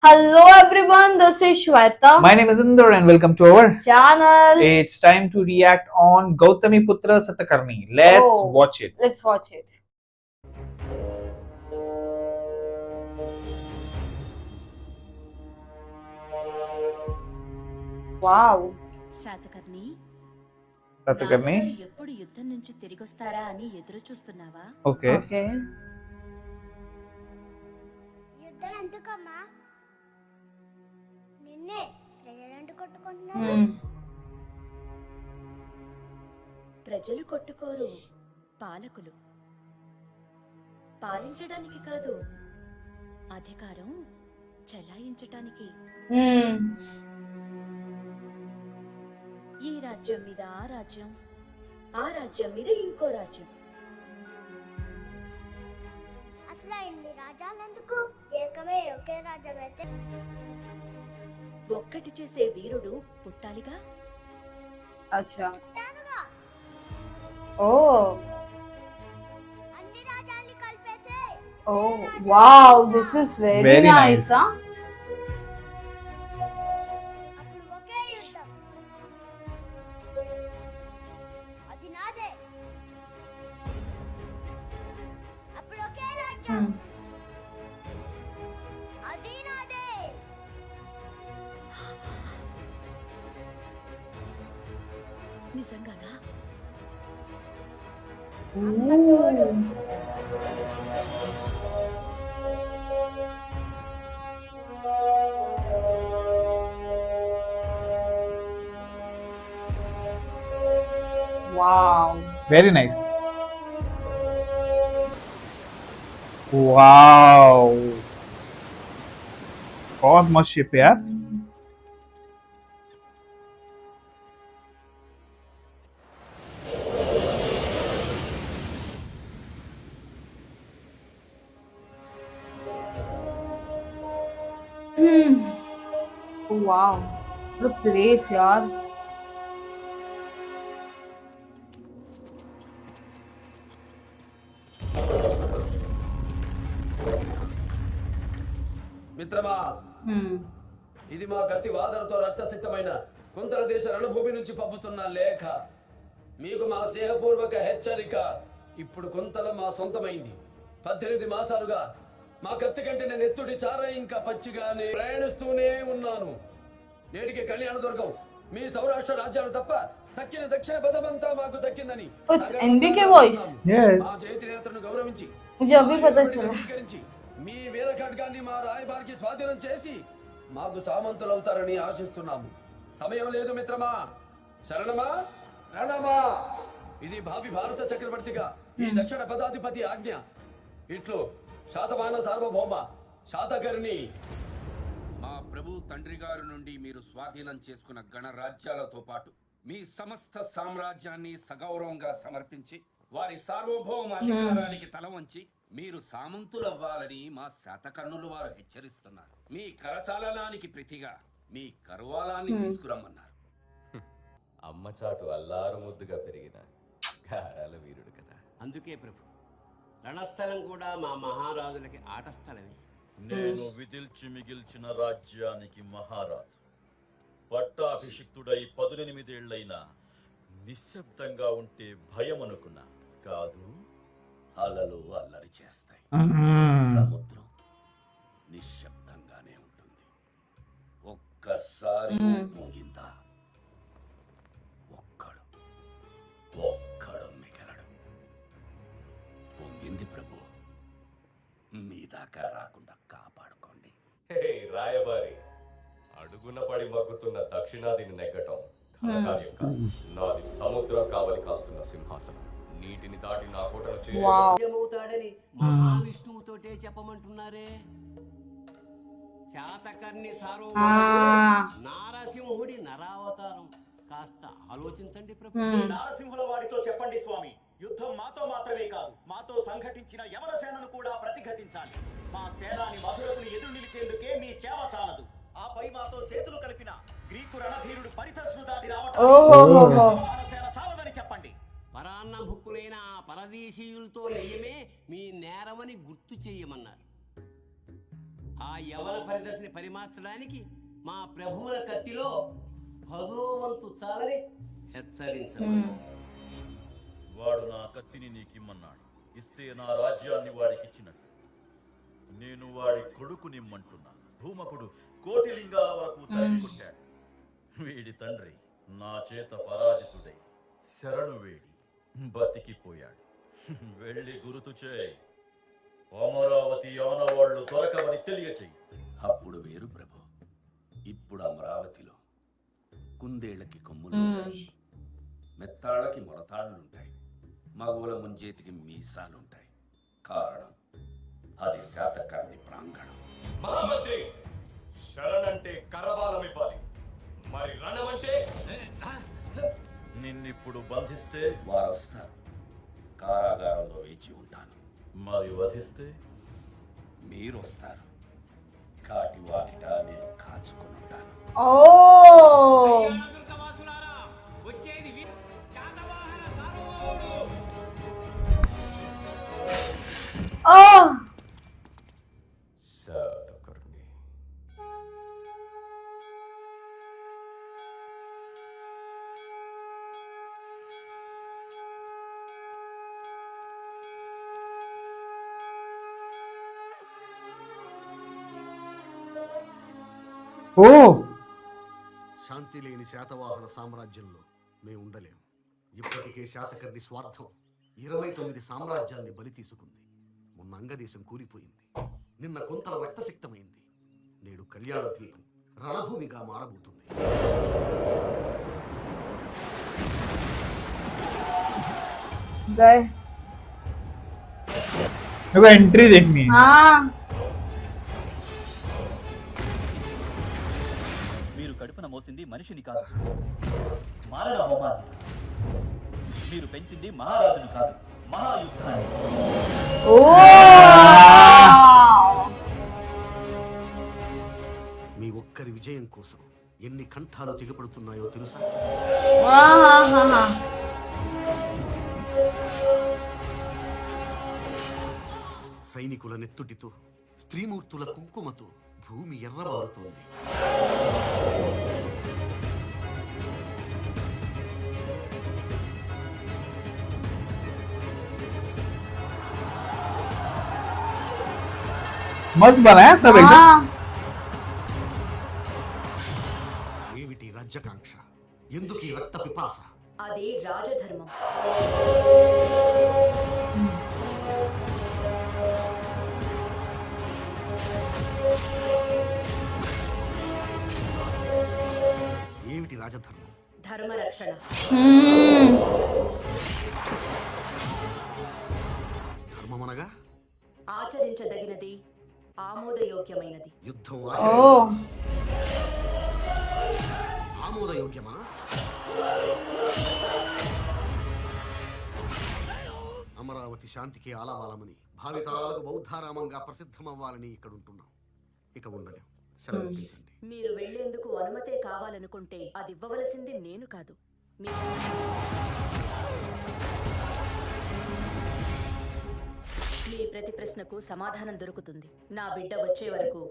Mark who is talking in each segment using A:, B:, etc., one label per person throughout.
A: Hello everyone, this is Shweta.
B: My name is Indra and welcome to our
A: channel.
B: It's time to react on Gautami Putra Satakarni. Let's watch it.
A: Let's watch it. Wow.
C: Satakarni
B: Satakarni.
C: నాన్నగారు ఎప్పుడు యుద్ధం నుంచి తిరిగొస్తారా అని ఎదురు చూస్తున్నావా?
B: Okay.
A: Okay.
D: యుద్ధం ఎందుకమ్మా? నిన్నే ప్రజలంటూ కొట్టుకుంటున్నారు.
C: ప్రజలు కొట్టుకోరు, పాలకులు. పాలించడానికి కాదు, అధికారం చెలాయించటానికి. ఈ రాజ్యం మీద ఆ రాజ్యం, ఆ రాజ్యం మీద ఇంకో రాజ్యం.
D: అసలు ఇన్ని రాజ్యాలు ఎందుకు? ఏకమే ఒకే రాజ్యం అయితే
C: ఒక్కటి చేసే వీరుడు పుట్టాలిగా.
A: Acha.
D: పుట్టానుగా.
A: Oh.
D: అన్ని రాజ్యాల్ని కలిపేసే.
A: Oh. Wow. This is very,
B: Very
A: nice.
B: nice.
A: Huh?
D: అప్పుడు ఒకే యుద్ధం. అది నాదే. అప్పుడు ఒకే రాజ్యం. అది నాదే.
C: నిజంగానా?
A: Ooh. Wow.
B: Very nice. Wow. बहुत मस्त शिप है यार.
A: Wow. What a place, yaar.
E: మిత్రమా, ఇది మా గతి వాదనతో రక్తసిక్తమైన కుంతల దేశ రణభూమి నుంచి పంపుతున్న లేఖ. మీకు మా స్నేహపూర్వక హెచ్చరిక. ఇప్పుడు కుంతల మా సొంతమైంది. 18 మాసాలుగా మా కత్తి కంటే నేను ఎత్తుడి చార ఇంకా పచ్చిగానే ప్రయాణిస్తూనే ఉన్నాను. నేటికి కళ్యాణదుర్గం మీ సౌరాష్ట్ర రాజ్యాలు తప్ప తక్కిన దక్షిణ పదమంతా మాకు దక్కిందని
A: It's NBK voice.
B: Yes.
E: మా జయతినేత్రను గౌరవించి
A: मुझे अभी पता चला.
E: అంగీకరించి మీ వీర ఖడ్గాన్ని మా రాయబారికి స్వాధీనం చేసి మాకు సామంతులవుతారని ఆశిస్తున్నాము. సమయం లేదు మిత్రమా. శరణమా రణమా. ఇది భావి భారత చక్రవర్తిగా ఈ దక్షిణ పదాధిపతి ఆజ్ఞ. ఇట్లు శాతమాన సార్వభౌమ శాతకర్ణి.
F: మా ప్రభు తండ్రి గారి నుండి మీరు స్వాధీనం చేసుకున్న గణరాజ్యాలతో పాటు మీ సమస్త సామ్రాజ్యాన్ని సగౌరవంగా సమర్పించి వారి సార్వభౌమ అధికారానికి తల వంచి మీరు సామంతులవ్వాలని మా శాతకర్ణులు వారు హెచ్చరిస్తున్నారు. మీ కరచాలనానికి ప్రతిగా మీ కరువాలాన్ని తీసుకురమ్మన్నారు.
G: అమ్మచాటు అల్లారు ముద్దుగా పెరిగిన గారాల వీరుడు కదా.
H: అందుకే ప్రభు, రణస్థలం కూడా మా మహారాజులకి ఆట స్థలమే.
I: నేను విదిల్చి మిగిల్చిన రాజ్యానికి మహారాజు. పట్టాభిషిక్తుడై 18 ఏళ్లైనా నిశ్శబ్దంగా ఉంటే భయం అనుకున్నా. కాదు,
E: అలలు అల్లరి చేస్తాయి. సముద్రం నిశ్శబ్దంగానే ఉంటుంది. ఒక్కసారి పొంగిందా ఒక్కడు మిగలడు. పొంగింది ప్రభు. మీ దాకా రాకుండా కాపాడుకోండి.
G: హే రాయబారి, అడుగున పడి మగ్గుతున్న దక్షిణాదిని నెగ్గటం ఘనకార్యం కాదు. నాది సముద్రం కావలి కాస్తున్న సింహాసనం. నీటిని దాటి నా కోటను చేరే
A: Wow.
H: ఏమవుతాడని మహావిష్ణువుతోటే చెప్పమంటున్నారే. శాతకర్ణి సార్వభౌముడు నారసింహుడి నరావతారం. కాస్త ఆలోచించండి ప్రభు.
J: నారసింహుల వాడితో చెప్పండి స్వామి, యుద్ధం మాతో మాత్రమే కాదు, మాతో సంఘటించిన యవన సేనను కూడా ప్రతిఘటించాలి. మా సేనాని మధురకుని ఎదురు నిలిచేందుకే మీ చేవ చాలదు. ఆపై మాతో చేతులు కలిపిన గ్రీకు రణధీరుడు పరితస్సు దాటి రావటం సేన చాలదని చెప్పండి.
H: పరాన్న భుక్కులైన ఆ పరదేశీయులతో నయ్యమే మీ నేరమని గుర్తు చెయ్యమన్నారు. ఆ యవన పరిదశని పరిమార్చడానికి మా ప్రభువుల కత్తిలో 10వ వంతు చాలని హెచ్చరించమన్నా.
I: వాడు నా కత్తిని నీకిమ్మన్నాడు. ఇస్తే నా రాజ్యాన్ని వాడికిచ్చినట్టు. నేను వాడి కొడుకునిమ్మంటున్నాను. భూమకుడు కోటి లింగాల వరకు తరిమి కొట్టాడు. వీడి తండ్రి నా చేత పరాజితుడై శరణు వేడి బతికిపోయాడు. వెళ్ళి గురుతు చేయి. అమరావతి ఆనవాళ్లు దొరకవని తెలియచేయి.
F: అప్పుడు వేరు ప్రభు. ఇప్పుడు అమరావతిలో కుందేళ్లకి కొమ్ములు, మెత్తాళ్ళకి మొరతాళ్ళుంటాయి, మగవుల ముంజేతికి మీసాలుంటాయి. కారణం అది శాతకర్ణి ప్రాంగణం.
G: మహామంత్రి, శరణంటే కరవాలమివ్వాలి, మరి రణమంటే
I: నిన్నిప్పుడు బంధిస్తే
F: వారొస్తారు. కారాగారంలో వేచి ఉంటాను.
I: మరి వధిస్తే
F: మీరొస్తారు. కాటి వాకిట నేను కాచుకుని ఉంటాను.
A: ఓ ఓ
G: శాతకర్ణి.
B: ఓ
K: శాంతి లేని శాతవాహన సామ్రాజ్యంలో మేము ఉండలేం. ఇప్పటికే శాతకర్ణి స్వార్థం 29 సామ్రాజ్యాల్ని బలి తీసుకుంది. మొన్న అంగదేశం కూలిపోయింది. నిన్న కొంతల రక్తసిక్తమైంది. నేడు కళ్యాణ ద్వీపం రణభూమిగా మారబోతుంది.
B: ఎంట్రీ देखनी है.
I: మీరు కడుపున మోసింది మనిషిని కాదు, మారణ హోమాన్ని. మీరు పెంచింది మహారాజును కాదు, మహాయుద్ధాన్ని.
K: మీ ఒక్కరి విజయం కోసం ఎన్ని కంఠాలు తెగపడుతున్నాయో తెలుసా? సైనికుల నెత్తుటితో, స్త్రీమూర్తుల కుంకుమతో భూమి ఎర్రబారుతోంది.
B: मस्त बनाया सब एकदम.
K: ఏమిటి రాజ్యకాంక్ష? ఎందుకు ఈ రక్త పిపాస?
C: అది రాజధర్మం.
K: ఏమిటి రాజధర్మం?
C: ధర్మరక్షణ.
K: ధర్మమనగా
C: ఆచరించదగినది, ఆమోదయోగ్యమైనది.
K: యుద్ధం
A: ఓ
K: ఆమోదయోగ్యమా? అమరావతి శాంతికి ఆలవాలమని, భావితరాలకు బౌద్ధారామంగా ప్రసిద్ధమవ్వాలని ఇక్కడ ఉంటున్నాం. ఇక ఉండలేం. సెలవిప్పించండి.
C: మీరు వెళ్లేందుకు అనుమతే కావాలనుకుంటే అది ఇవ్వవలసింది నేను కాదు, మీ ప్రతి ప్రశ్నకు సమాధానం దొరుకుతుంది. నా బిడ్డ వచ్చే వరకు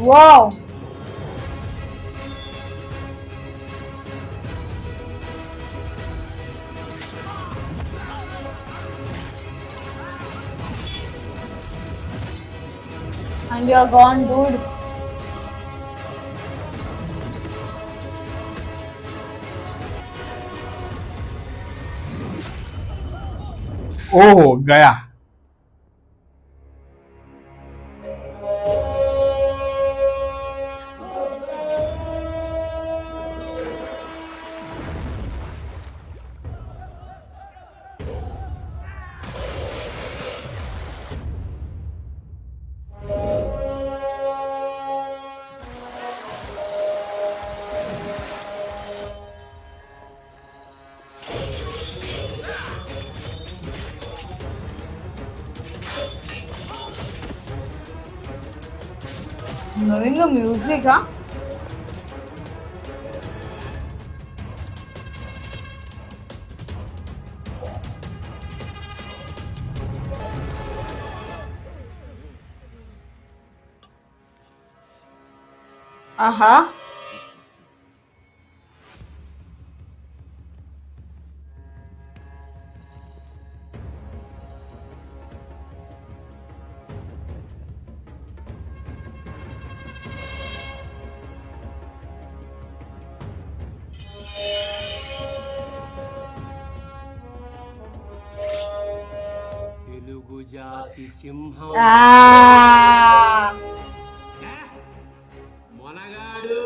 A: wow. And you are gone, dude.
B: ओह गया.
A: Knowing the music, huh? Uh-huh.
H: Telugu జాతి సింహం
A: Ah.
H: మొనగాడు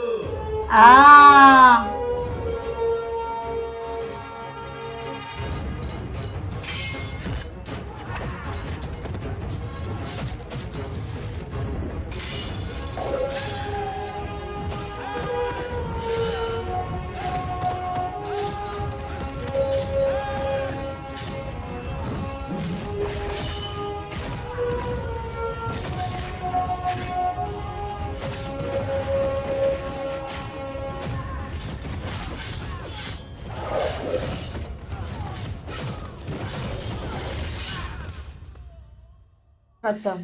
A: Ah. खत्म।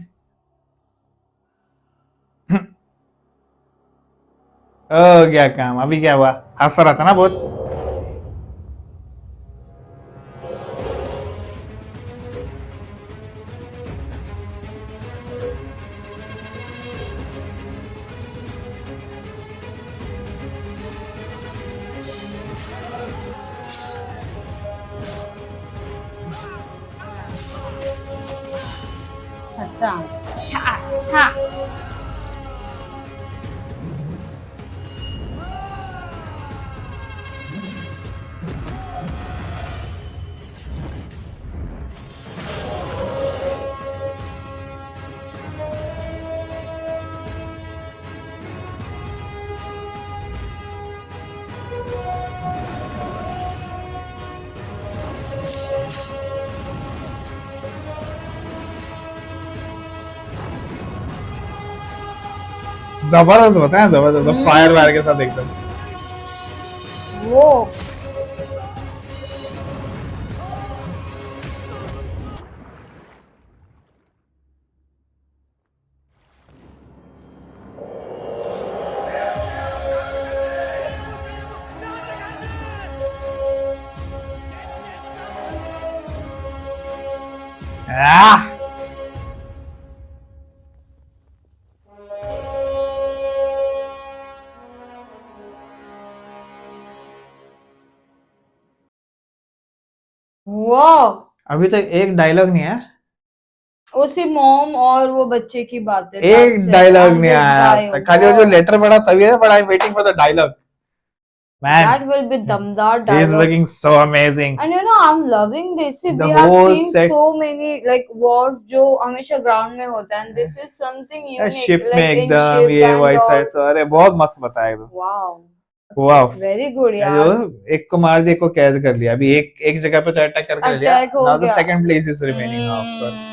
B: हो गया काम। अभी क्या हुआ? हंसता रहता ना बहुत।
A: खत्म। छा छा।
B: जबरदस्त होता है, जबरदस्त फायर वायर के साथ एकदम।
A: वो वो
B: अभी तक एक डायलॉग नहीं है,
A: उसी मॉम और वो बच्चे की बातें
B: एक डायलॉग नहीं आया। खाली वो जो लेटर पढ़ा तभी है, but I am waiting for the dialogue. Man,
A: that will be damdar
B: he is
A: dialogue.
B: looking so amazing.
A: And you know, I'm loving this. See,
B: The
A: we have
B: whole
A: seen
B: set-
A: so many like wars जो हमेशा ground में होता है, and this is something unique.
B: Ship में
A: like in
B: एकदम
A: ship
B: ये
A: and
B: वैसा
A: all.
B: ऐसा, अरे बहुत मस्त बताया एकदम।
A: Wow.
B: वाह,
A: It's very good
B: जो
A: यार।
B: एक को मार दिया, एक को कैद कर लिया। अभी एक जगह पे तो अटैक करके ले लिया।
A: Attack हो
B: Now the
A: गया।
B: second place is remaining now, of course.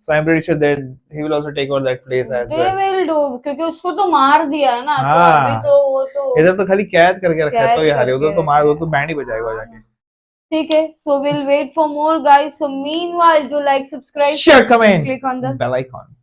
B: So I'm pretty sure that he will also take over that place as
A: They
B: well.
A: will do क्योंकि उसको तो मार दिया है ना, तो
B: हाँ।
A: अभी तो वो तो
B: इधर तो खाली कैद करके रखा है,
A: कैद
B: तो ये हाल है। उधर
A: करके
B: तो मार दो तो बैंड ही बजाएगा जाके।
A: ठीक है। So we'll wait for more guys. So meanwhile, do like, subscribe,
B: Share, comment,
A: click on the
B: bell icon.